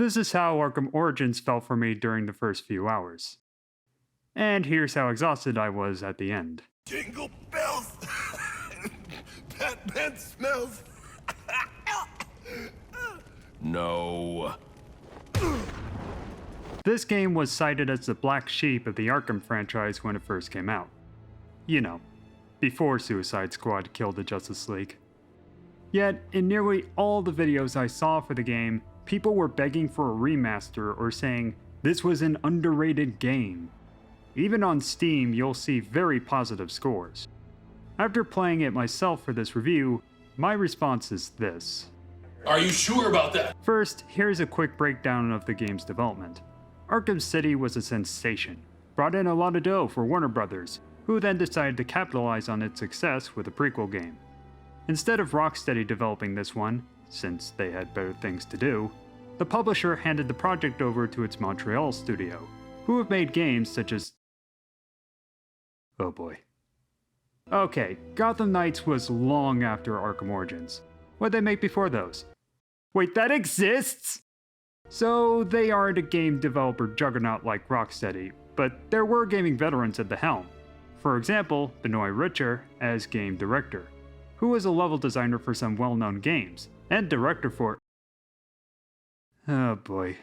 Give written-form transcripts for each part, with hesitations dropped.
this is how Arkham Origins felt for me during the first few hours. And here's how exhausted I was at the end. Jingle bells! Batman smells! No. This game was cited as the black sheep of the Arkham franchise when it first came out. You know, before Suicide Squad killed the Justice League. Yet, in nearly all the videos I saw for the game, people were begging for a remaster or saying this was an underrated game. Even on Steam, you'll see very positive scores. After playing it myself for this review, my response is this. Are you sure about that? First, here's a quick breakdown of the game's development. Arkham City was a sensation, brought in a lot of dough for Warner Brothers, who then decided to capitalize on its success with a prequel game. Instead of Rocksteady developing this one, since they had better things to do, the publisher handed the project over to its Montreal studio, who have made games such as... oh boy. Okay, Gotham Knights was long after Arkham Origins. What'd they make before those? Wait, that exists?! So they aren't a game developer juggernaut like Rocksteady, but there were gaming veterans at the helm. For example, Benoit Richer as game director, who was a level designer for some well-known games, and director for... oh boy.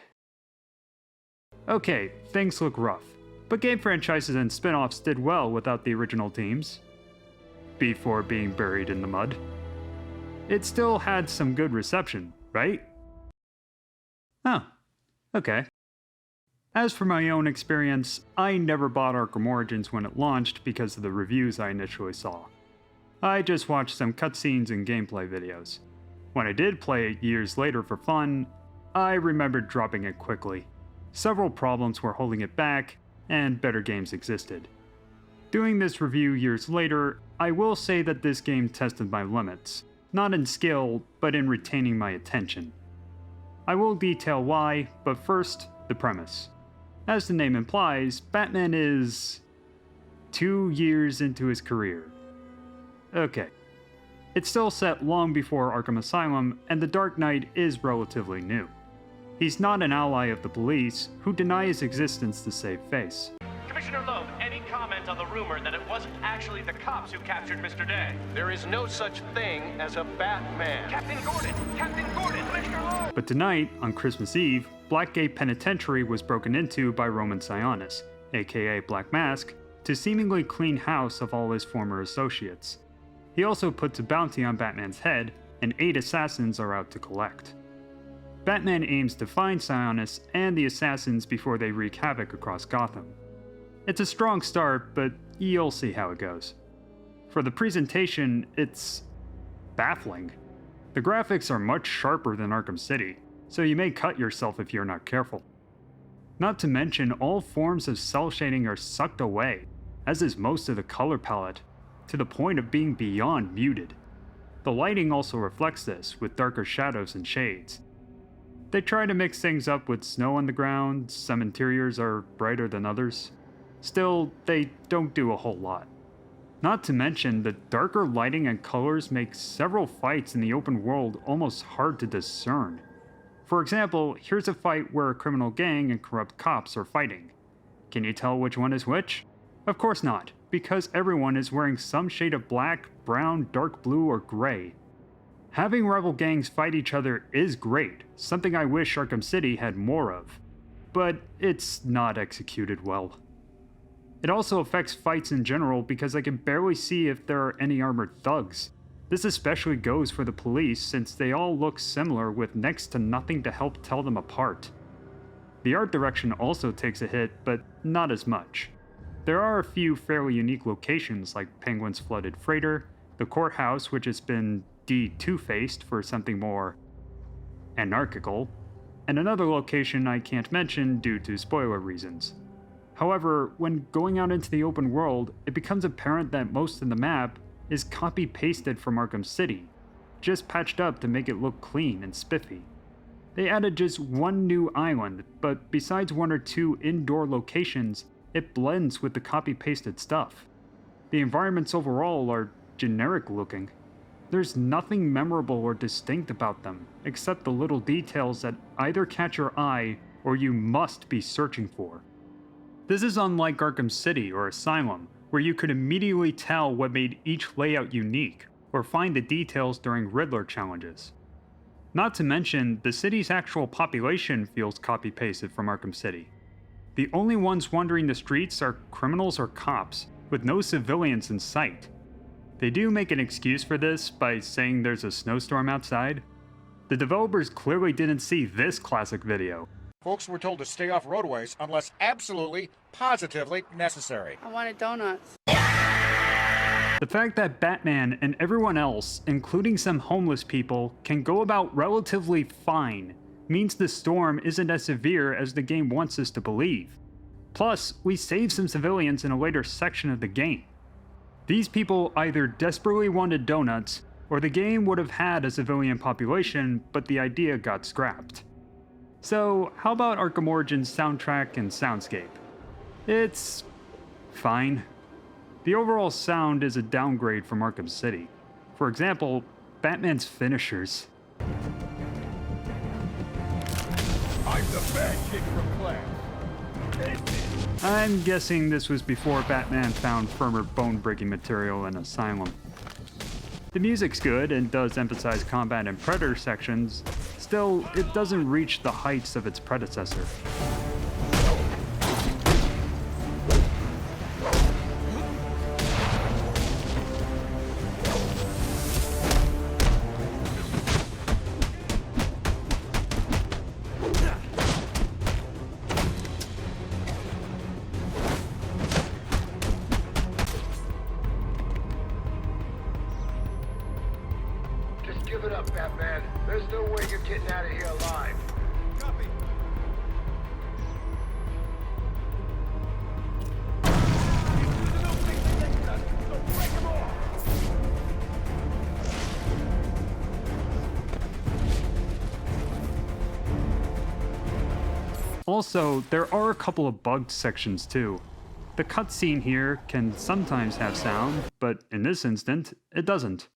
Okay, things look rough, but game franchises and spin-offs did well without the original teams, before being buried in the mud. It still had some good reception, right? Oh, okay. As for my own experience, I never bought Arkham Origins when it launched because of the reviews I initially saw. I just watched some cutscenes and gameplay videos. When I did play it years later for fun, I remembered dropping it quickly. Several problems were holding it back, and better games existed. Doing this review years later, I will say that this game tested my limits, not in skill, but in retaining my attention. I will detail why, but first, the premise. As the name implies, Batman is... 2 years into his career. Okay. It's still set long before Arkham Asylum, and the Dark Knight is relatively new. He's not an ally of the police, who deny his existence to save face. Commissioner Loeb, any comment on the rumor that it wasn't actually the cops who captured Mr. Day? There is no such thing as a Batman. Captain Gordon! Captain Gordon! Commissioner Loeb! But tonight, on Christmas Eve, Blackgate Penitentiary was broken into by Roman Sionis, aka Black Mask, to seemingly clean house of all his former associates. He also puts a bounty on Batman's head, and 8 assassins are out to collect. Batman aims to find Sionis and the assassins before they wreak havoc across Gotham. It's a strong start, but you'll see how it goes. For the presentation, it's baffling. The graphics are much sharper than Arkham City, so you may cut yourself if you're not careful. Not to mention, all forms of cell shading are sucked away, as is most of the color palette, to the point of being beyond muted. The lighting also reflects this, with darker shadows and shades. They try to mix things up with snow on the ground, some interiors are brighter than others. Still, they don't do a whole lot. Not to mention, the darker lighting and colors make several fights in the open world almost hard to discern. For example, here's a fight where a criminal gang and corrupt cops are fighting. Can you tell which one is which? Of course not, because everyone is wearing some shade of black, brown, dark blue, or gray. Having rival gangs fight each other is great, something I wish Arkham City had more of. But it's not executed well. It also affects fights in general because I can barely see if there are any armored thugs. This especially goes for the police since they all look similar with next to nothing to help tell them apart. The art direction also takes a hit, but not as much. There are a few fairly unique locations like Penguin's flooded freighter, the courthouse which has been de-two-faced for something more anarchical, and another location I can't mention due to spoiler reasons. However, when going out into the open world, it becomes apparent that most of the map is copy-pasted from Arkham City, just patched up to make it look clean and spiffy. They added just one new island, but besides 1 or 2 indoor locations, it blends with the copy-pasted stuff. The environments overall are generic looking. there's nothing memorable or distinct about them, except the little details that either catch your eye or you must be searching for. This is unlike Arkham City or Asylum, where you could immediately tell what made each layout unique, or find the details during Riddler challenges. Not to mention, the city's actual population feels copy-pasted from Arkham City. The only ones wandering the streets are criminals or cops, with no civilians in sight. They do make an excuse for this by saying there's a snowstorm outside. The developers clearly didn't see this classic video. Folks were told to stay off roadways unless absolutely, positively necessary. I wanted donuts. The fact that Batman and everyone else, including some homeless people, can go about relatively fine means the storm isn't as severe as the game wants us to believe. Plus, we save some civilians in a later section of the game. These people either desperately wanted donuts, or the game would have had a civilian population, but the idea got scrapped. So, how about Arkham Origins soundtrack and soundscape? It's fine. The overall sound is a downgrade from Arkham City. For example, Batman's finishers. I'm the bad kid from class. I'm guessing this was before Batman found firmer bone-breaking material in Asylum. The music's good and does emphasize combat and Predator sections, still, it doesn't reach the heights of its predecessor. Give it up, Batman. There's no way you're getting out of here alive. Copy. Also, there are a couple of bugged sections too. The cutscene here can sometimes have sound, but in this instant, it doesn't.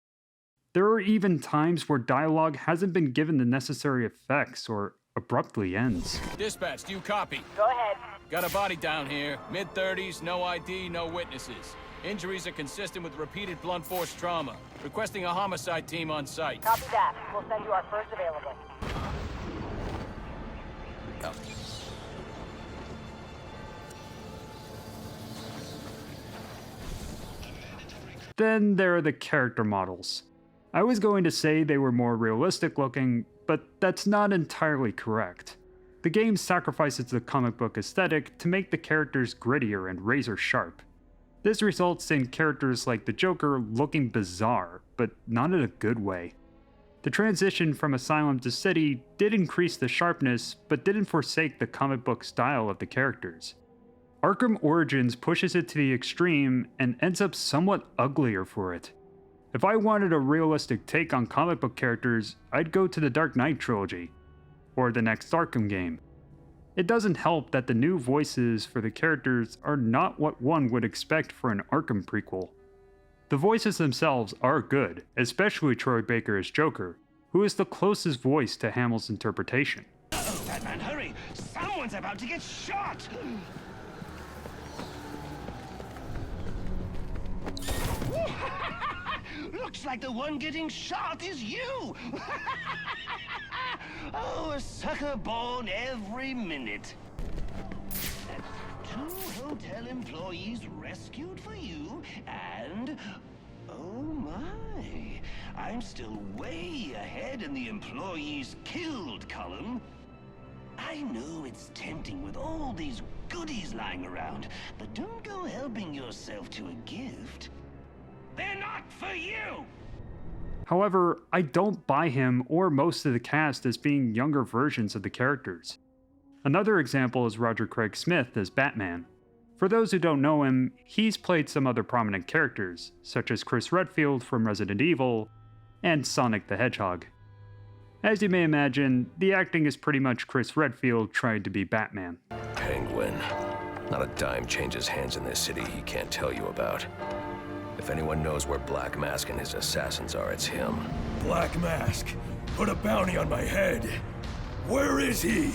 There are even times where dialogue hasn't been given the necessary effects or abruptly ends. Dispatch, do you copy? Go ahead. Got a body down here. Mid-30s, no ID, no witnesses. Injuries are consistent with repeated blunt force trauma. Requesting a homicide team on site. Copy that. We'll send you our first available. Then there are the character models. I was going to say they were more realistic looking, but that's not entirely correct. The game sacrifices the comic book aesthetic to make the characters grittier and razor sharp. This results in characters like the Joker looking bizarre, but not in a good way. The transition from Asylum to City did increase the sharpness, but didn't forsake the comic book style of the characters. Arkham Origins pushes it to the extreme and ends up somewhat uglier for it. If I wanted a realistic take on comic book characters, I'd go to the Dark Knight trilogy, or the next Arkham game. It doesn't help that the new voices for the characters are not what one would expect for an Arkham prequel. The voices themselves are good, especially Troy Baker as Joker, who is the closest voice to Hamill's interpretation. Oh, Batman, hurry! Someone's about to get shot! Looks like the one getting shot is you! Oh, a sucker born every minute. That's 2 hotel employees rescued for you, and... oh my! I'm still way ahead in the employees killed column. I know it's tempting with all these goodies lying around, but don't go helping yourself to a gift. They're not for you! However, I don't buy him or most of the cast as being younger versions of the characters. Another example is Roger Craig Smith as Batman. For those who don't know him, he's played some other prominent characters, such as Chris Redfield from Resident Evil, and Sonic the Hedgehog. As you may imagine, the acting is pretty much Chris Redfield trying to be Batman. Penguin. Not a dime changes hands in this city he can't tell you about. If anyone knows where Black Mask and his assassins are, it's him. Black Mask, put a bounty on my head. Where is he?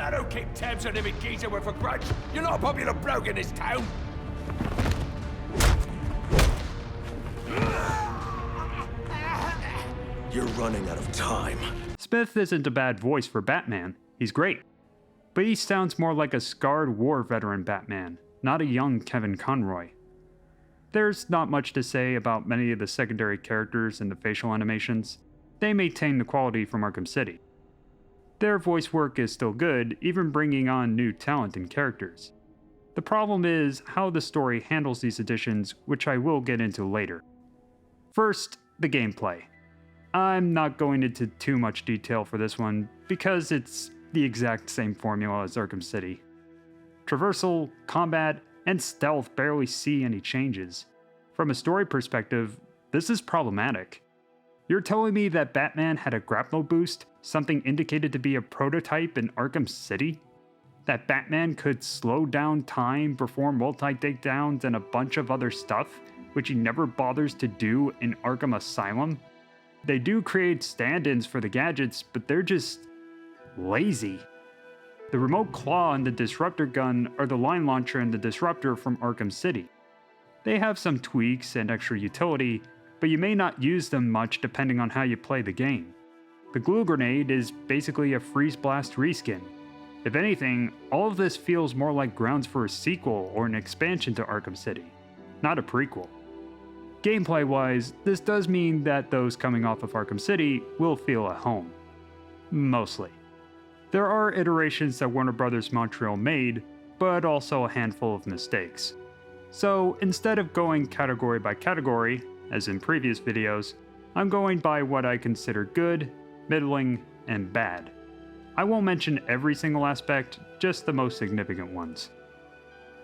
I don't keep tabs on every geezer with a grudge. You're not a popular bloke in this town. You're running out of time. Smith isn't a bad voice for Batman, he's great. But he sounds more like a scarred war veteran Batman, not a young Kevin Conroy. There's not much to say about many of the secondary characters and the facial animations. They maintain the quality from Arkham City. Their voice work is still good, even bringing on new talent and characters. The problem is how the story handles these additions, which I will get into later. First, the gameplay. I'm not going into too much detail for this one, because it's the exact same formula as Arkham City. Traversal, combat, and stealth barely see any changes. From a story perspective, this is problematic. You're telling me that Batman had a grapple boost, something indicated to be a prototype in Arkham City? That Batman could slow down time, perform multi-takedowns, and a bunch of other stuff, which he never bothers to do in Arkham Asylum? They do create stand-ins for the gadgets, but they're just lazy. The remote claw and the disruptor gun are the line launcher and the disruptor from Arkham City. They have some tweaks and extra utility, but you may not use them much depending on how you play the game. The glue grenade is basically a freeze blast reskin. If anything, all of this feels more like grounds for a sequel or an expansion to Arkham City, not a prequel. Gameplay-wise, this does mean that those coming off of Arkham City will feel at home. Mostly. There are iterations that Warner Bros. Montreal made, but also a handful of mistakes. So instead of going category by category, as in previous videos, I'm going by what I consider good, middling, and bad. I won't mention every single aspect, just the most significant ones.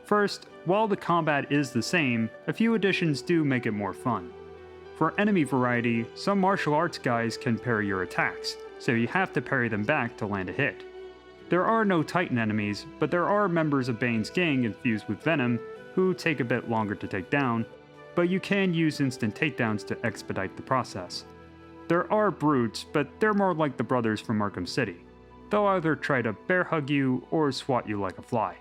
First, while the combat is the same, a few additions do make it more fun. For enemy variety, some martial arts guys can parry your attacks, so you have to parry them back to land a hit. There are no Titan enemies, but there are members of Bane's gang infused with Venom who take a bit longer to take down, but you can use instant takedowns to expedite the process. There are brutes, but they're more like the brothers from Arkham City. They'll either try to bear hug you or swat you like a fly.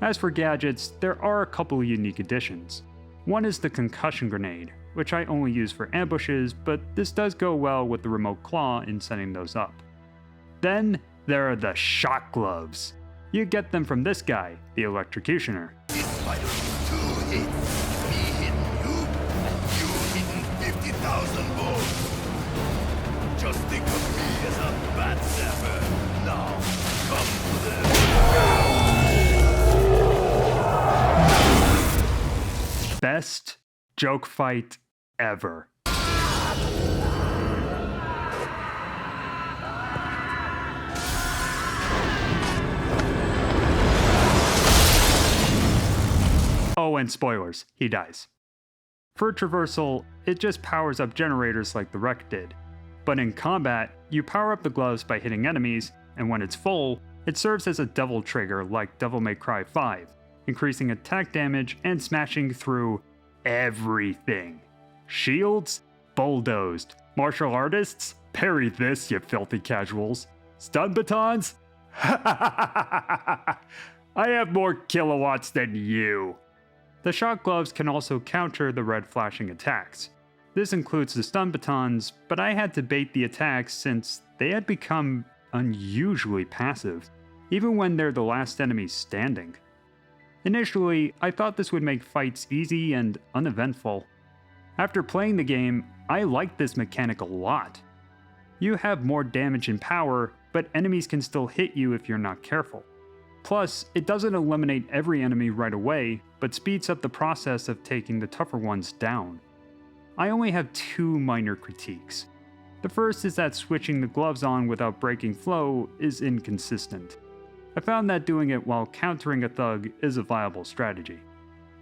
As for gadgets, there are a couple of unique additions. One is the concussion grenade, which I only use for ambushes, but this does go well with the remote claw in setting those up. Then, there are the shock gloves. You get them from this guy, the electrocutioner. Just think of me as a bat zapper. Now, come to this. Best joke fight ever. Oh, and spoilers, he dies. For traversal, it just powers up generators like the Wreck did. But in combat, you power up the gloves by hitting enemies, and when it's full, it serves as a devil trigger like Devil May Cry 5, increasing attack damage and smashing through everything. Shields? Bulldozed. Martial artists? Parry this, you filthy casuals. Stun batons? I have more kilowatts than you. The shock gloves can also counter the red flashing attacks. This includes the stun batons, but I had to bait the attacks since they had become unusually passive, even when they're the last enemy standing. Initially, I thought this would make fights easy and uneventful. After playing the game, I liked this mechanic a lot. You have more damage and power, but enemies can still hit you if you're not careful. Plus, it doesn't eliminate every enemy right away, but speeds up the process of taking the tougher ones down. I only have two minor critiques. The first is that switching the gloves on without breaking flow is inconsistent. I found that doing it while countering a thug is a viable strategy.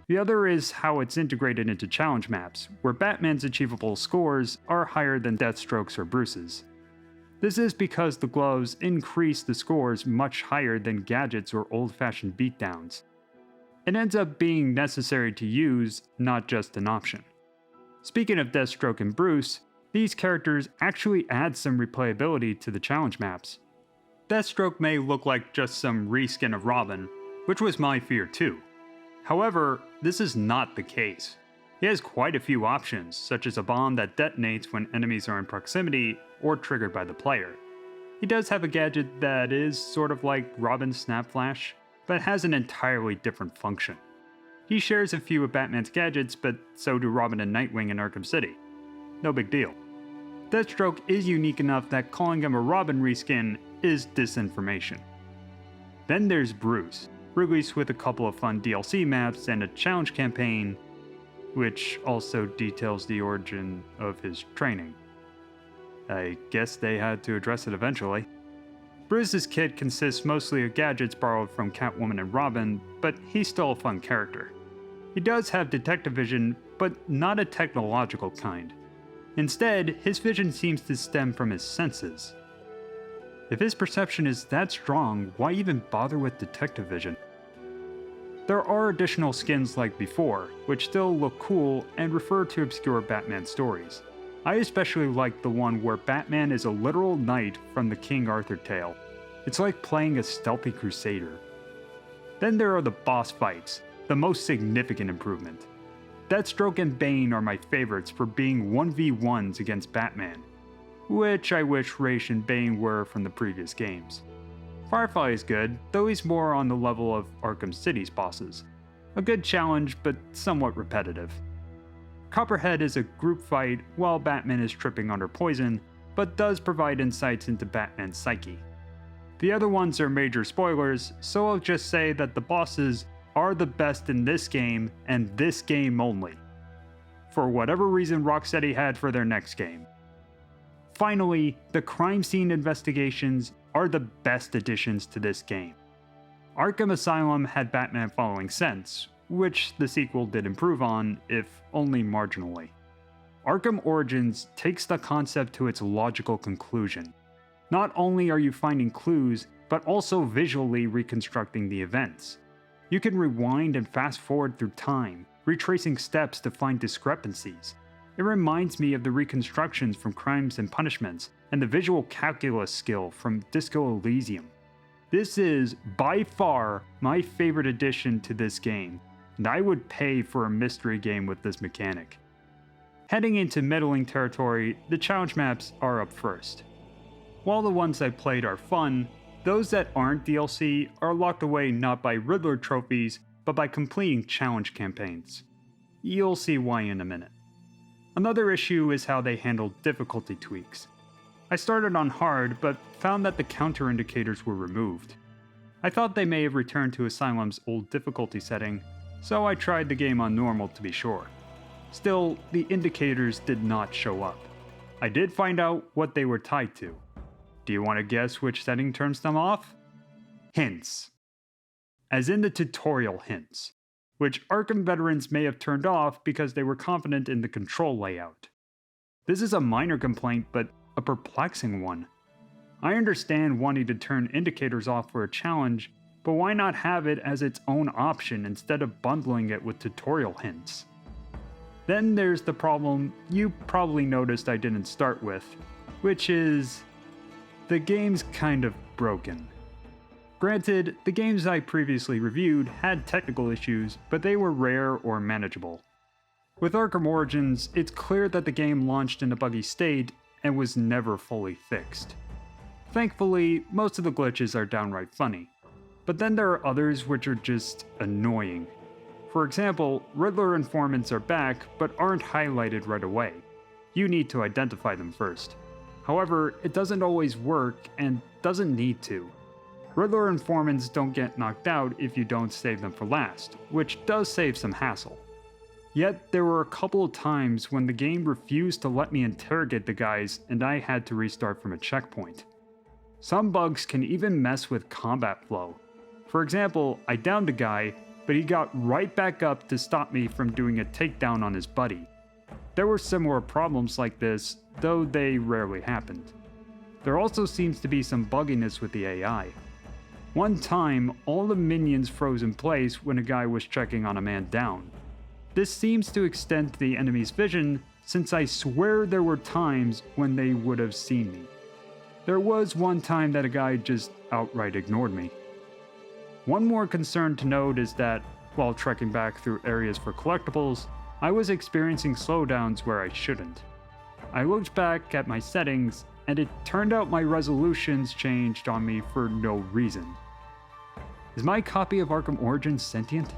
The other is how it's integrated into challenge maps, where Batman's achievable scores are higher than Deathstroke's or Bruce's. This is because the gloves increase the scores much higher than gadgets or old-fashioned beatdowns. it ends up being necessary to use, not just an option. Speaking of Deathstroke and Bruce, these characters actually add some replayability to the challenge maps. Deathstroke may look like just some reskin of Robin, which was my fear too. However, this is not the case. He has quite a few options, such as a bomb that detonates when enemies are in proximity or triggered by the player. He does have a gadget that is sort of like Robin's Snap Flash, but has an entirely different function. He shares a few of Batman's gadgets, but so do Robin and Nightwing in Arkham City. No big deal. Deathstroke is unique enough that calling him a Robin reskin is disinformation. Then there's Bruce, released with a couple of fun DLC maps and a challenge campaign, which also details the origin of his training. I guess they had to address it eventually. Bruce's kit consists mostly of gadgets borrowed from Catwoman and Robin, but he's still a fun character. He does have detective vision, but not a technological kind. Instead, his vision seems to stem from his senses. If his perception is that strong, why even bother with detective vision? There are additional skins like before, which still look cool and refer to obscure Batman stories. I especially like the one where Batman is a literal knight from the King Arthur tale. It's like playing a stealthy crusader. Then there are the boss fights, the most significant improvement. Deathstroke and Bane are my favorites for being 1v1s against Batman, which I wish Ra's and Bane were from the previous games. Firefly is good, though he's more on the level of Arkham City's bosses. A good challenge, but somewhat repetitive. Copperhead is a group fight while Batman is tripping under poison, but does provide insights into Batman's psyche. The other ones are major spoilers, so I'll just say that the bosses are the best in this game and this game only, for whatever reason Rocksteady had for their next game. Finally, the crime scene investigations are the best additions to this game. Arkham Asylum had Batman following Sense, which the sequel did improve on, if only marginally. Arkham Origins takes the concept to its logical conclusion. Not only are you finding clues, but also visually reconstructing the events. You can rewind and fast forward through time, retracing steps to find discrepancies. It reminds me of the reconstructions from Crimes and Punishments and the visual calculus skill from Disco Elysium. This is, by far, my favorite addition to this game, and I would pay for a mystery game with this mechanic. Heading into middling territory, the challenge maps are up first. While the ones I played are fun, those that aren't DLC are locked away not by Riddler trophies, but by completing challenge campaigns. You'll see why in a minute. Another issue is how they handled difficulty tweaks. I started on hard, but found that the counter indicators were removed. I thought they may have returned to Asylum's old difficulty setting, so I tried the game on normal to be sure. Still, the indicators did not show up. I did find out what they were tied to. Do you want to guess which setting turns them off? Hints. As in the tutorial hints, which Arkham veterans may have turned off because they were confident in the control layout. This is a minor complaint, but a perplexing one. I understand wanting to turn indicators off for a challenge, but why not have it as its own option instead of bundling it with tutorial hints? Then there's the problem you probably noticed I didn't start with, which is the game's kind of broken. Granted, the games I previously reviewed had technical issues, but they were rare or manageable. With Arkham Origins, it's clear that the game launched in a buggy state and was never fully fixed. Thankfully, most of the glitches are downright funny, but then there are others which are just annoying. For example, Riddler informants are back but aren't highlighted right away. You need to identify them first. However, it doesn't always work and doesn't need to. Riddler informants don't get knocked out if you don't save them for last, which does save some hassle. Yet, there were a couple of times when the game refused to let me interrogate the guys and I had to restart from a checkpoint. Some bugs can even mess with combat flow. For example, I downed a guy, but he got right back up to stop me from doing a takedown on his buddy. There were similar problems like this, though they rarely happened. There also seems to be some bugginess with the AI. One time, all the minions froze in place when a guy was checking on a man down. This seems to extend to the enemy's vision, since I swear there were times when they would have seen me. There was one time that a guy just outright ignored me. One more concern to note is that, while trekking back through areas for collectibles, I was experiencing slowdowns where I shouldn't. I looked back at my settings, and it turned out my resolutions changed on me for no reason. Is my copy of Arkham Origins sentient?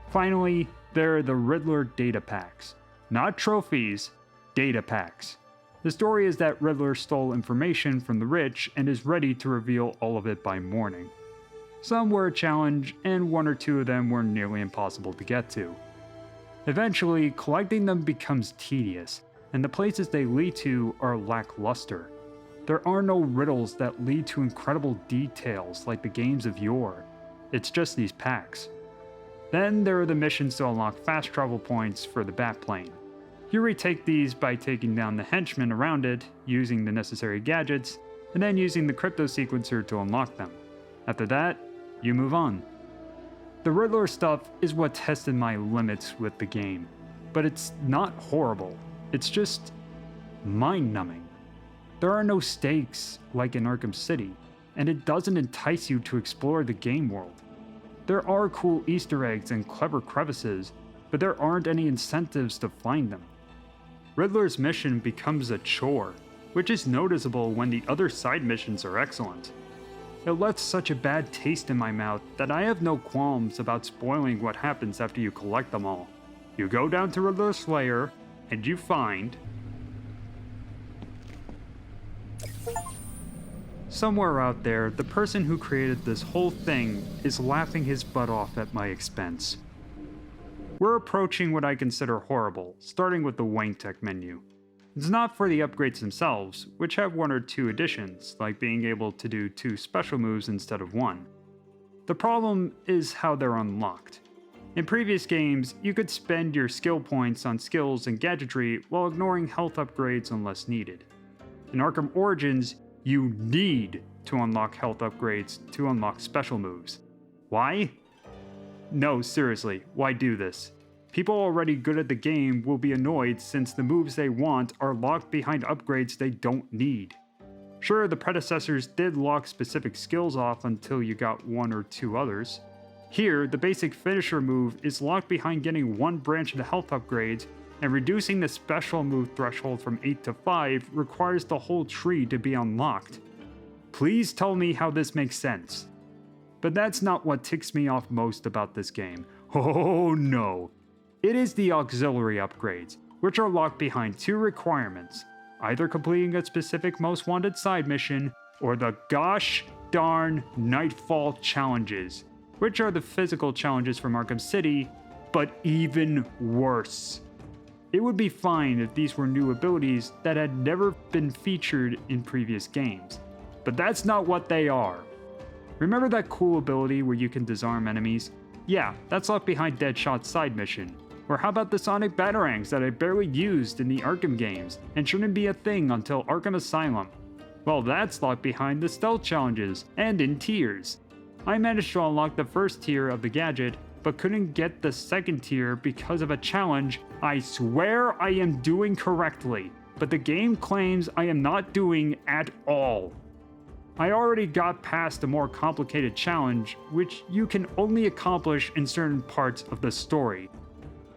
Finally, there are the Riddler data packs. Not trophies, data packs. The story is that Riddler stole information from the rich and is ready to reveal all of it by morning. Some were a challenge, and one or two of them were nearly impossible to get to. Eventually, collecting them becomes tedious, and the places they lead to are lackluster. There are no riddles that lead to incredible details like the games of yore. It's just these packs. Then there are the missions to unlock fast travel points for the Batplane. You retake these by taking down the henchmen around it, using the necessary gadgets, and then using the crypto sequencer to unlock them. After that, you move on. The Riddler stuff is what tested my limits with the game, but it's not horrible, it's just mind-numbing. There are no stakes like in Arkham City, and it doesn't entice you to explore the game world. There are cool Easter eggs and clever crevices, but there aren't any incentives to find them. Riddler's mission becomes a chore, which is noticeable when the other side missions are excellent. It left such a bad taste in my mouth that I have no qualms about spoiling what happens after you collect them all. You go down to Riddler's lair, and you find... Somewhere out there, the person who created this whole thing is laughing his butt off at my expense. We're approaching what I consider horrible, starting with the Wayne Tech menu. It's not for the upgrades themselves, which have one or two additions, like being able to do 2 special moves instead of 1. The problem is how they're unlocked. In previous games, you could spend your skill points on skills and gadgetry while ignoring health upgrades unless needed. In Arkham Origins, you need to unlock health upgrades to unlock special moves. Why? No, seriously, why do this? People already good at the game will be annoyed since the moves they want are locked behind upgrades they don't need. Sure, the predecessors did lock specific skills off until you got 1 or 2 others. Here, the basic finisher move is locked behind getting 1 branch of the health upgrades, and reducing the special move threshold from 8 to 5 requires the whole tree to be unlocked. Please tell me how this makes sense. But that's not what ticks me off most about this game. Oh no! It is the auxiliary upgrades, which are locked behind 2 requirements, either completing a specific most wanted side mission, or the gosh darn Nightfall challenges, which are the physical challenges from Arkham City, but even worse. It would be fine if these were new abilities that had never been featured in previous games, but that's not what they are. Remember that cool ability where you can disarm enemies? Yeah, that's locked behind Deadshot's side mission. Or how about the Sonic Batarangs that I barely used in the Arkham games and shouldn't be a thing until Arkham Asylum? Well, that's locked behind the stealth challenges and in tiers. I managed to unlock the first tier of the gadget, but couldn't get the second tier because of a challenge I swear I am doing correctly, but the game claims I am not doing at all. I already got past a more complicated challenge, which you can only accomplish in certain parts of the story.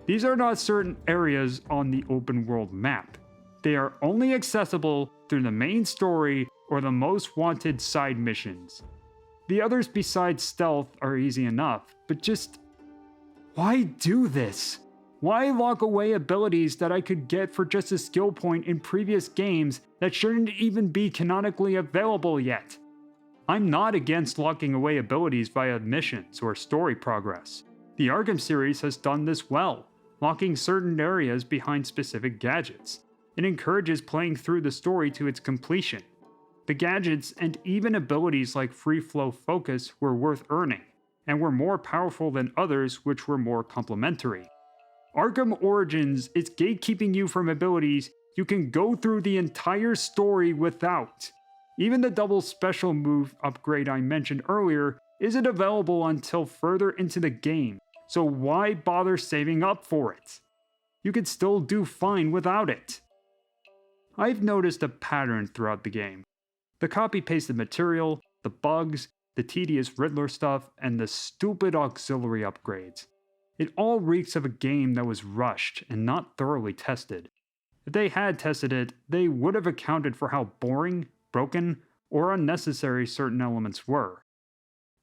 These are not certain areas on the open world map. They are only accessible through the main story or the most wanted side missions. The others besides stealth are easy enough, but just... why do this? Why lock away abilities that I could get for just a skill point in previous games that shouldn't even be canonically available yet? I'm not against locking away abilities via missions or story progress. The Arkham series has done this well, locking certain areas behind specific gadgets. It encourages playing through the story to its completion. The gadgets and even abilities like free flow focus were worth earning, and were more powerful than others which were more complementary. Arkham Origins is gatekeeping you from abilities you can go through the entire story without. Even the double special move upgrade I mentioned earlier isn't available until further into the game, so why bother saving up for it? You could still do fine without it. I've noticed a pattern throughout the game. The copy-pasted material, the bugs, the tedious Riddler stuff, and the stupid auxiliary upgrades. It all reeks of a game that was rushed and not thoroughly tested. If they had tested it, they would have accounted for how boring, broken, or unnecessary certain elements were.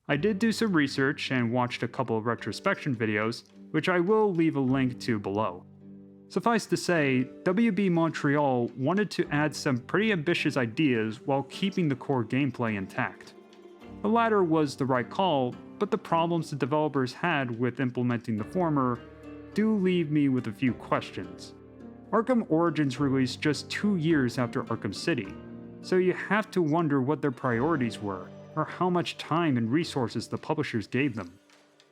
I did do some research and watched a couple of retrospection videos, which I will leave a link to below. Suffice to say, WB Montreal wanted to add some pretty ambitious ideas while keeping the core gameplay intact. The latter was the right call, but the problems the developers had with implementing the former do leave me with a few questions. Arkham Origins released just 2 years after Arkham City, so you have to wonder what their priorities were, or how much time and resources the publishers gave them.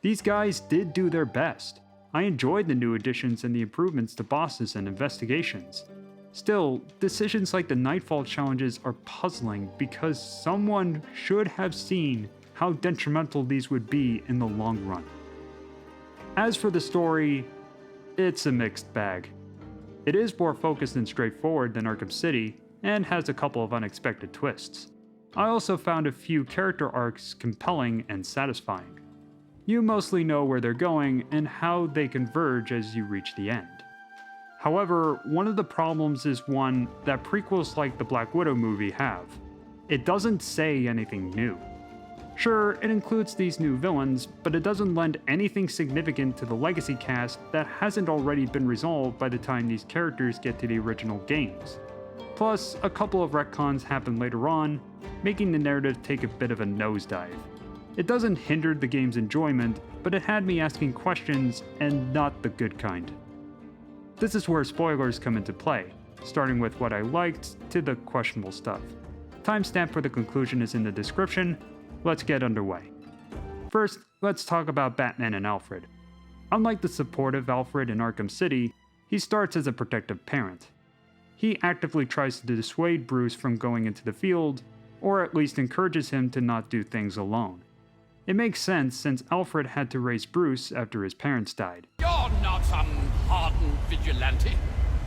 These guys did do their best. I enjoyed the new additions and the improvements to bosses and investigations. Still, decisions like the Nightfall challenges are puzzling because someone should have seen how detrimental these would be in the long run. As for the story, it's a mixed bag. It is more focused and straightforward than Arkham City, and has a couple of unexpected twists. I also found a few character arcs compelling and satisfying. You mostly know where they're going and how they converge as you reach the end. However, one of the problems is one that prequels like the Black Widow movie have. It doesn't say anything new. Sure, it includes these new villains, but it doesn't lend anything significant to the legacy cast that hasn't already been resolved by the time these characters get to the original games. Plus, a couple of retcons happen later on, making the narrative take a bit of a nosedive. It doesn't hinder the game's enjoyment, but it had me asking questions, and not the good kind. This is where spoilers come into play, starting with what I liked to the questionable stuff. Timestamp for the conclusion is in the description. Let's get underway. First, let's talk about Batman and Alfred. Unlike the supportive Alfred in Arkham City, he starts as a protective parent. He actively tries to dissuade Bruce from going into the field, or at least encourages him to not do things alone. It makes sense since Alfred had to raise Bruce after his parents died. You're not some hardened vigilante.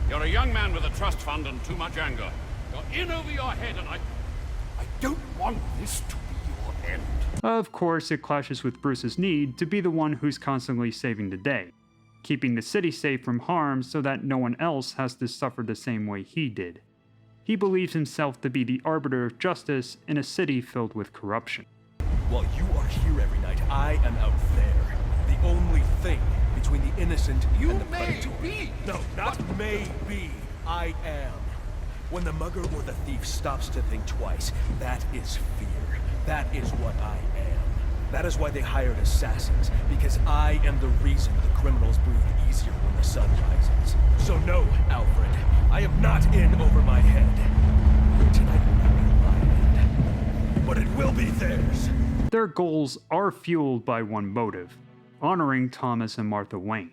You're a young man with a trust fund and too much anger. You're in over your head, and I don't want this to be your end. Of course, it clashes with Bruce's need to be the one who's constantly saving the day, keeping the city safe from harm so that no one else has to suffer the same way he did. He believes himself to be the arbiter of justice in a city filled with corruption. While you are here every night, I am out there. The only thing between the innocent and the predator. Be. No, not may be. I am. When the mugger or the thief stops to think twice, that is fear. That is what I am. That is why they hired assassins, because I am the reason the criminals breathe easier when the sun rises. So no, Alfred, I am not in over my head. Tonight will not be my end, but it will be theirs. Their goals are fueled by one motive: honoring Thomas and Martha Wayne.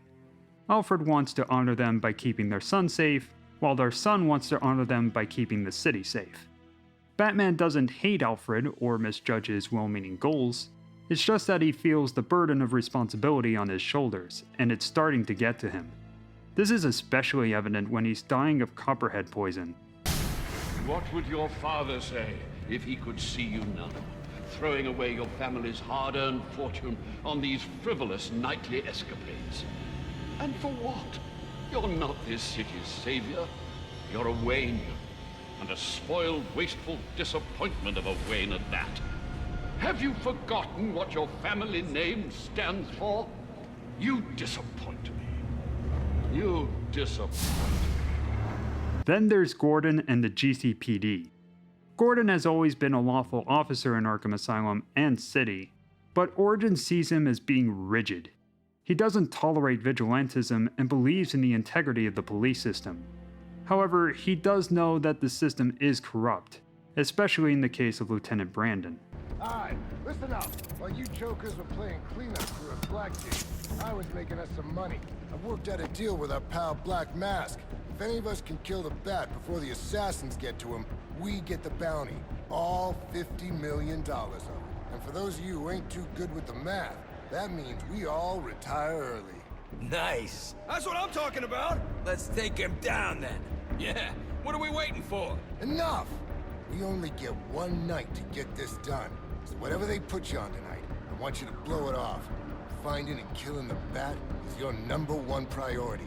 Alfred wants to honor them by keeping their son safe, while their son wants to honor them by keeping the city safe. Batman doesn't hate Alfred or misjudge his well-meaning goals. It's just that he feels the burden of responsibility on his shoulders, and it's starting to get to him. This is especially evident when he's dying of copperhead poison. What would your father say if he could see you now, throwing away your family's hard-earned fortune on these frivolous nightly escapades? And for what? You're not this city's savior. You're a Wayne, and a spoiled, wasteful disappointment of a Wayne at that. Have you forgotten what your family name stands for? You disappoint me. You disappoint me. Then there's Gordon and the GCPD. Gordon has always been a lawful officer in Arkham Asylum and City, but Origins sees him as being rigid. He doesn't tolerate vigilantism and believes in the integrity of the police system. However, he does know that the system is corrupt, especially in the case of Lieutenant Brandon. Alright, listen up. While you jokers were playing cleanup crew at Blackgate, I was making us some money. I worked out a deal with our pal Black Mask. If any of us can kill the Bat before the assassins get to him, we get the bounty. All $50 million of it. And for those of you who ain't too good with the math, that means we all retire early. Nice. That's what I'm talking about. Let's take him down then. Yeah, what are we waiting for? Enough! We only get one night to get this done. So whatever they put you on tonight, I want you to blow it off. Finding and killing the Bat is your #1 priority.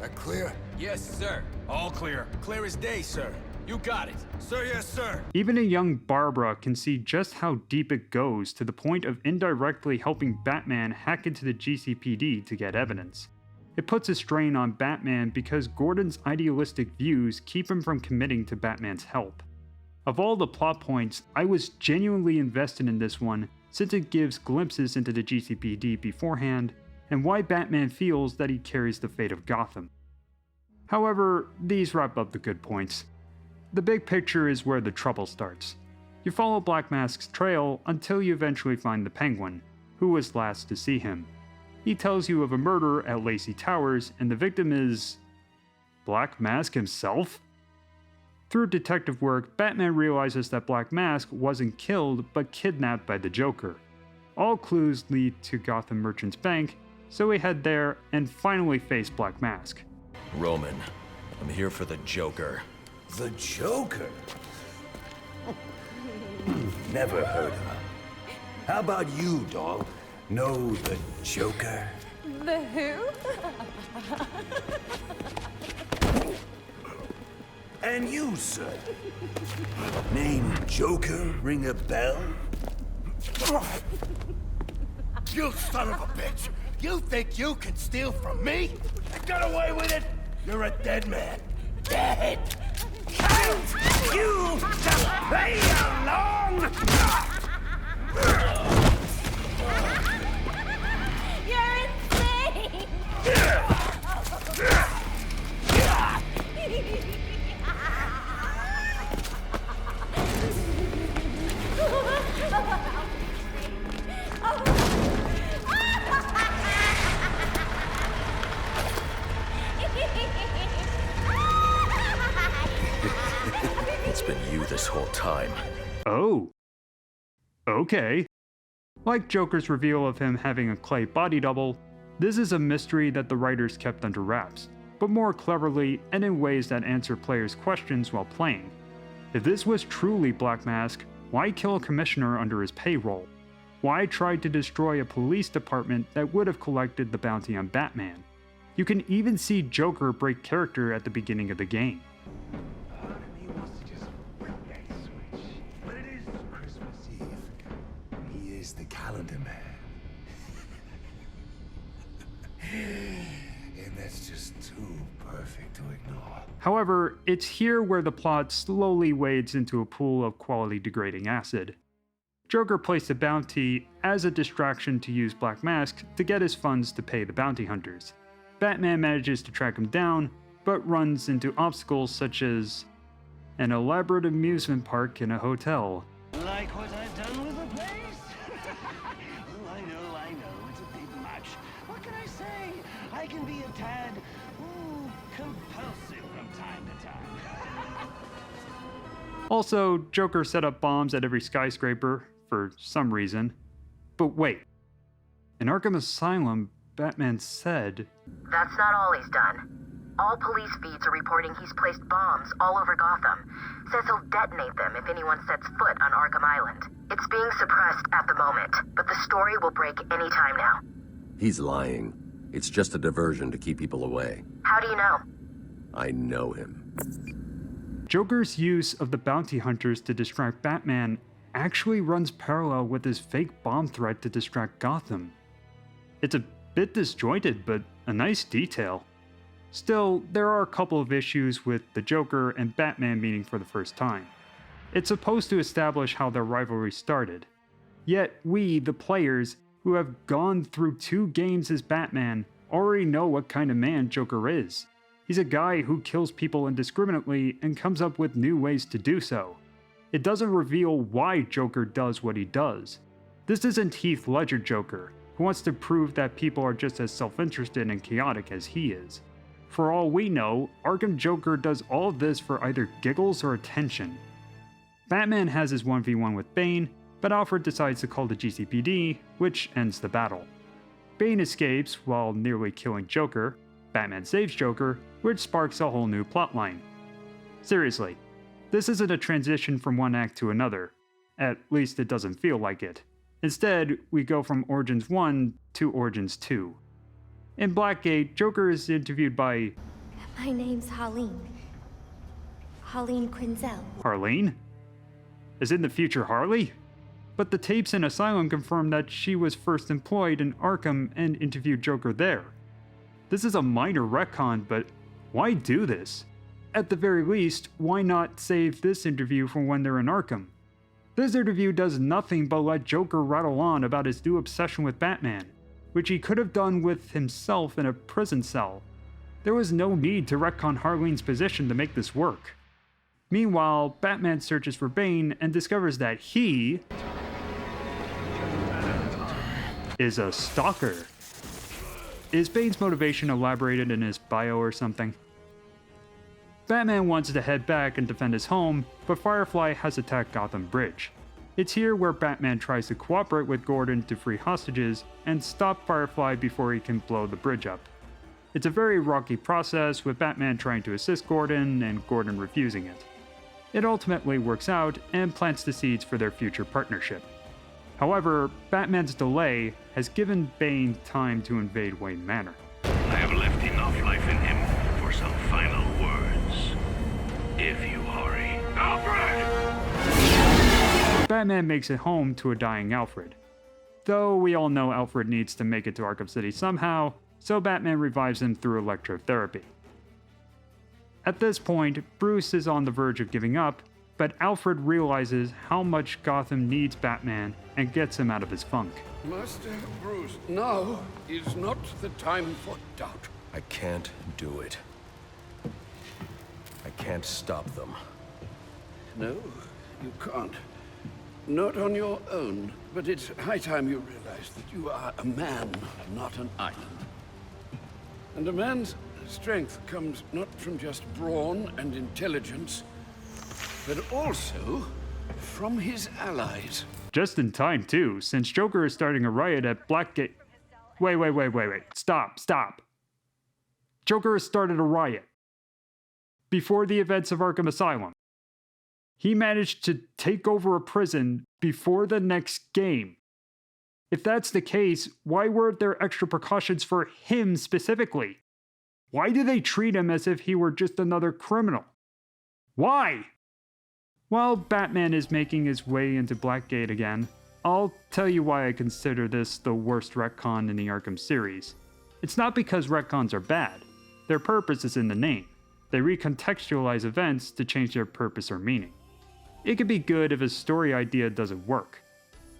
That clear? Yes, sir. All clear. Clear as day, sir. You got it. Sir, yes, sir. Even a young Barbara can see just how deep it goes, to the point of indirectly helping Batman hack into the GCPD to get evidence. It puts a strain on Batman because Gordon's idealistic views keep him from committing to Batman's help. Of all the plot points, I was genuinely invested in this one since it gives glimpses into the GCPD beforehand and why Batman feels that he carries the fate of Gotham. However, these wrap up the good points. The big picture is where the trouble starts. You follow Black Mask's trail until you eventually find the Penguin, who was last to see him. He tells you of a murder at Lacey Towers, and the victim is... Black Mask himself? Through detective work, Batman realizes that Black Mask wasn't killed but kidnapped by the Joker. All clues lead to Gotham Merchant's Bank, so we head there and finally face Black Mask. Roman, I'm here for the Joker. The Joker? Never heard of him. How about you, dog? Know the Joker? The who? And you, sir? Name Joker ring a bell? You son of a bitch! You think you can steal from me? Got away with it? You're a dead man. Dead! You just play along! You're insane! It's been you this whole time. Oh. Okay. Like Joker's reveal of him having a clay body double, this is a mystery that the writers kept under wraps, but more cleverly and in ways that answer players' questions while playing. If this was truly Black Mask, why kill a commissioner under his payroll? Why try to destroy a police department that would have collected the bounty on Batman? You can even see Joker break character at the beginning of the game. Part of me wants to just flip that switch, but it is Christmas Eve. He is the calendar man. And that's just too perfect to ignore. However, it's here where the plot slowly wades into a pool of quality degrading acid. Joker placed a bounty as a distraction to use Black Mask to get his funds to pay the bounty hunters. Batman manages to track him down, but runs into obstacles such as an elaborate amusement park in a hotel. Like what I've done with the place? Oh, I know, it's a big match. What can I say? I can be a tad, compulsive from time to time. Also, Joker set up bombs at every skyscraper, for some reason. But wait, in Arkham Asylum, Batman said... That's not all he's done. All police feeds are reporting he's placed bombs all over Gotham. Says he'll detonate them if anyone sets foot on Arkham Island. It's being suppressed at the moment, but the story will break any time now. He's lying. It's just a diversion to keep people away. How do you know? I know him. Joker's use of the bounty hunters to distract Batman actually runs parallel with his fake bomb threat to distract Gotham. It's a bit disjointed, but a nice detail. Still, there are a couple of issues with the Joker and Batman meeting for the first time. It's supposed to establish how their rivalry started. Yet we, the players, who have gone through 2 games as Batman, already know what kind of man Joker is. He's a guy who kills people indiscriminately and comes up with new ways to do so. It doesn't reveal why Joker does what he does. This isn't Heath Ledger Joker, who wants to prove that people are just as self-interested and chaotic as he is. For all we know, Arkham Joker does all of this for either giggles or attention. Batman has his 1v1 with Bane, but Alfred decides to call the GCPD, which ends the battle. Bane escapes while nearly killing Joker. Batman saves Joker, which sparks a whole new plotline. Seriously, this isn't a transition from one act to another. At least it doesn't feel like it. Instead, we go from Origins 1 to Origins 2. In Blackgate, Joker is interviewed by... My name's Harleen. Harleen Quinzel. Harleen? As in the future Harley? But the tapes in Asylum confirm that she was first employed in Arkham and interviewed Joker there. This is a minor retcon, but why do this? At the very least, why not save this interview for when they're in Arkham? This interview does nothing but let Joker rattle on about his new obsession with Batman, which he could have done with himself in a prison cell. There was no need to retcon Harleen's position to make this work. Meanwhile, Batman searches for Bane and discovers that he is a stalker. Is Bane's motivation elaborated in his bio or something? Batman wants to head back and defend his home, but Firefly has attacked Gotham Bridge. It's here where Batman tries to cooperate with Gordon to free hostages and stop Firefly before he can blow the bridge up. It's a very rocky process, with Batman trying to assist Gordon and Gordon refusing it. It ultimately works out and plants the seeds for their future partnership. However, Batman's delay has given Bane time to invade Wayne Manor. I have left enough life in him for some final words. If you hurry. Alfred! Batman makes it home to a dying Alfred. Though we all know Alfred needs to make it to Arkham City somehow, so Batman revives him through electrotherapy. At this point, Bruce is on the verge of giving up, but Alfred realizes how much Gotham needs Batman and gets him out of his funk. Master Bruce, now is not the time for doubt. I can't do it. I can't stop them. No, you can't. Not on your own, but it's high time you realize that you are a man, not an island. And a man's strength comes not from just brawn and intelligence, but also from his allies. Just in time, too, since Joker is starting a riot at Blackgate. Wait. Stop. Joker has started a riot. Before the events of Arkham Asylum. He managed to take over a prison before the next game. If that's the case, why weren't there extra precautions for him specifically? Why do they treat him as if he were just another criminal? Why? While Batman is making his way into Blackgate again, I'll tell you why I consider this the worst retcon in the Arkham series. It's not because retcons are bad. Their purpose is in the name. They recontextualize events to change their purpose or meaning. It can be good if a story idea doesn't work.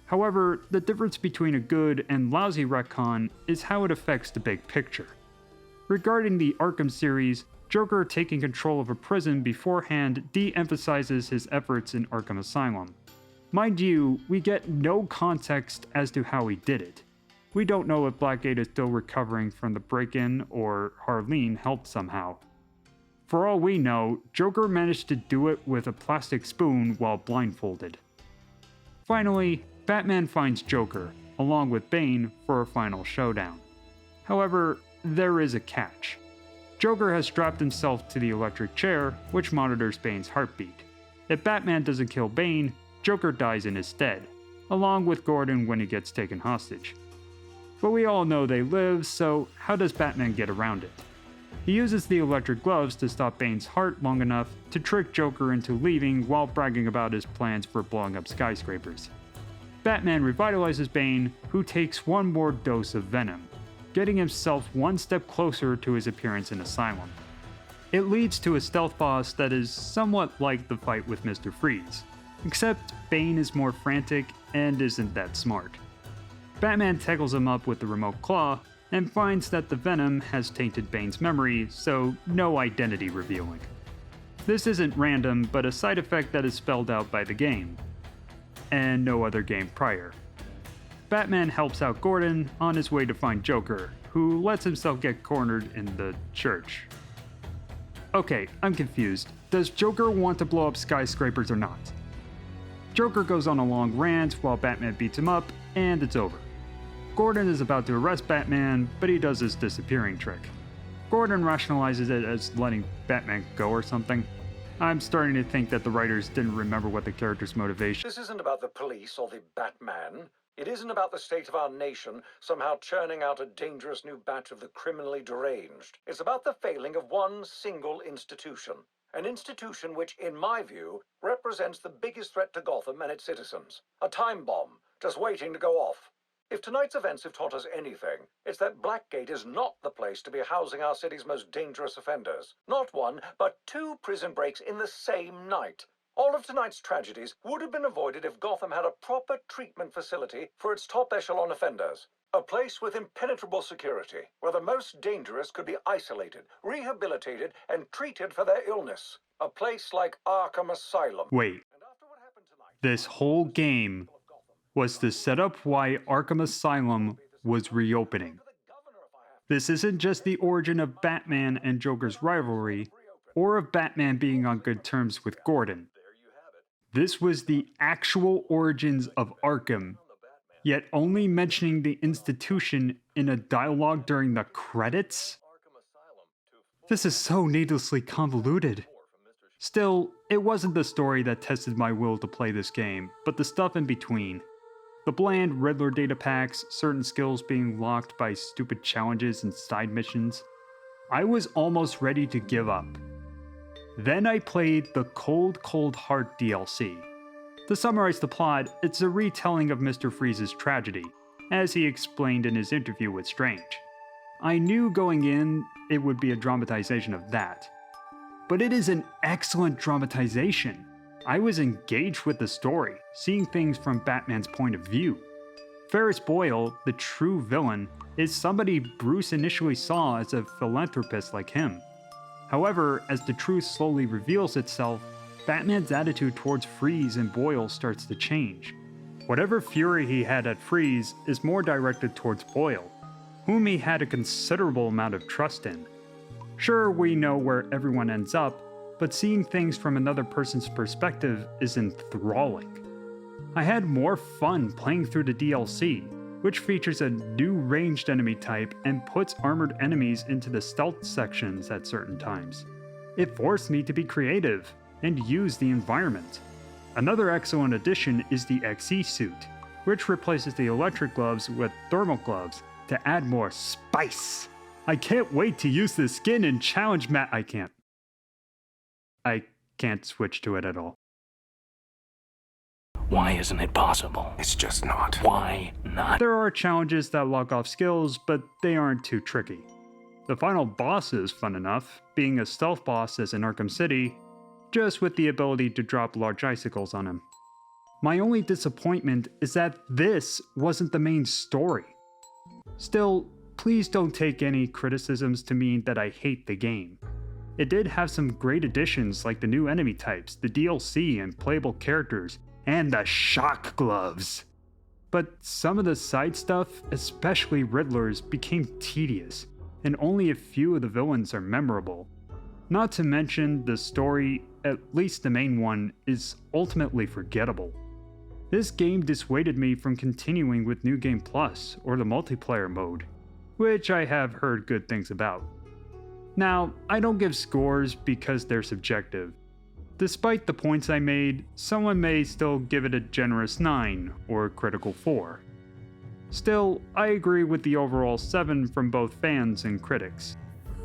However, the difference between a good and lousy retcon is how it affects the big picture. Regarding the Arkham series, Joker taking control of a prison beforehand de-emphasizes his efforts in Arkham Asylum. Mind you, we get no context as to how he did it. We don't know if Blackgate is still recovering from the break-in or Harleen helped somehow. For all we know, Joker managed to do it with a plastic spoon while blindfolded. Finally, Batman finds Joker, along with Bane, for a final showdown. However, there is a catch. Joker has strapped himself to the electric chair, which monitors Bane's heartbeat. If Batman doesn't kill Bane, Joker dies in his stead, along with Gordon when he gets taken hostage. But we all know they live, so how does Batman get around it? He uses the electric gloves to stop Bane's heart long enough to trick Joker into leaving while bragging about his plans for blowing up skyscrapers. Batman revitalizes Bane, who takes one more dose of venom, getting himself one step closer to his appearance in Asylum. It leads to a stealth boss that is somewhat like the fight with Mr. Freeze, except Bane is more frantic and isn't that smart. Batman tackles him up with the remote claw, and finds that the venom has tainted Bane's memory, so no identity revealing. This isn't random, but a side effect that is spelled out by the game, and no other game prior. Batman helps out Gordon on his way to find Joker, who lets himself get cornered in the church. Okay, I'm confused. Does Joker want to blow up skyscrapers or not? Joker goes on a long rant while Batman beats him up, and it's over. Gordon is about to arrest Batman, but he does his disappearing trick. Gordon rationalizes it as letting Batman go or something. I'm starting to think that the writers didn't remember what the character's motivation. This isn't about the police or the Batman. It isn't about the state of our nation somehow churning out a dangerous new batch of the criminally deranged. It's about the failing of one single institution. An institution which, in my view, represents the biggest threat to Gotham and its citizens. A time bomb, just waiting to go off. If tonight's events have taught us anything, it's that Blackgate is not the place to be housing our city's most dangerous offenders. Not one, but 2 prison breaks in the same night. All of tonight's tragedies would have been avoided if Gotham had a proper treatment facility for its top echelon offenders. A place with impenetrable security, where the most dangerous could be isolated, rehabilitated, and treated for their illness. A place like Arkham Asylum. Wait. This whole game was to set up why Arkham Asylum was reopening. This isn't just the origin of Batman and Joker's rivalry, or of Batman being on good terms with Gordon. This was the actual origins of Arkham, yet only mentioning the institution in a dialogue during the credits? This is so needlessly convoluted. Still, it wasn't the story that tested my will to play this game, but the stuff in between. The bland Riddler data packs, certain skills being locked by stupid challenges and side missions. I was almost ready to give up. Then I played the Cold Cold Heart DLC. To summarize the plot, it's a retelling of Mr. Freeze's tragedy, as he explained in his interview with Strange. I knew going in it would be a dramatization of that. But it is an excellent dramatization. I was engaged with the story, seeing things from Batman's point of view. Ferris Boyle, the true villain, is somebody Bruce initially saw as a philanthropist like him. However, as the truth slowly reveals itself, Batman's attitude towards Freeze and Boyle starts to change. Whatever fury he had at Freeze is more directed towards Boyle, whom he had a considerable amount of trust in. Sure, we know where everyone ends up, but seeing things from another person's perspective is enthralling. I had more fun playing through the DLC, which features a new ranged enemy type and puts armored enemies into the stealth sections at certain times. It forced me to be creative and use the environment. Another excellent addition is the XE suit, which replaces the electric gloves with thermal gloves to add more spice. I can't wait to use this skin and challenge Matt. I can't switch to it at all. Why isn't it possible? It's just not. Why not? There are challenges that lock off skills, but they aren't too tricky. The final boss is fun enough, being a stealth boss as in Arkham City, just with the ability to drop large icicles on him. My only disappointment is that this wasn't the main story. Still, please don't take any criticisms to mean that I hate the game. It did have some great additions like the new enemy types, the DLC and playable characters, and the shock gloves. But some of the side stuff, especially Riddler's, became tedious, and only a few of the villains are memorable. Not to mention, the story, at least the main one, is ultimately forgettable. This game dissuaded me from continuing with New Game Plus or the multiplayer mode, which I have heard good things about. Now, I don't give scores because they're subjective. Despite the points I made, someone may still give it a generous 9 or critical 4. Still, I agree with the overall 7 from both fans and critics.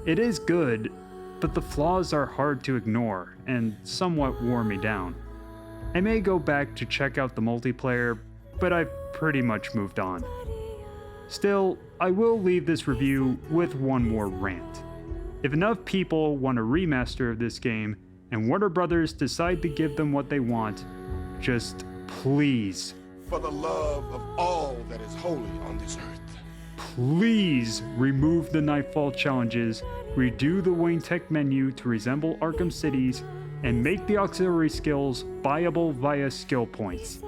It is good, but the flaws are hard to ignore and somewhat wore me down. I may go back to check out the multiplayer, but I've pretty much moved on. Still, I will leave this review with one more rant. If enough people want a remaster of this game, and Warner Brothers decide to give them what they want, just please, for the love of all that is holy on this earth, please remove the Nightfall challenges, redo the Wayne Tech menu to resemble Arkham City's, and make the auxiliary skills buyable via skill points.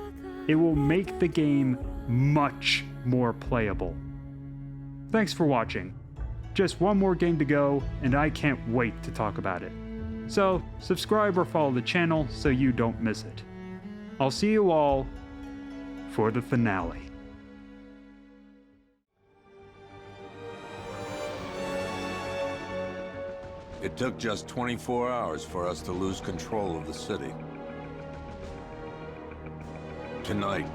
It will make the game much more playable. Thanks for watching. Just one more game to go, and I can't wait to talk about it. So, subscribe or follow the channel so you don't miss it. I'll see you all for the finale. It took just 24 hours for us to lose control of the city. Tonight,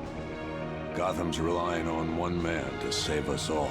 Gotham's relying on one man to save us all.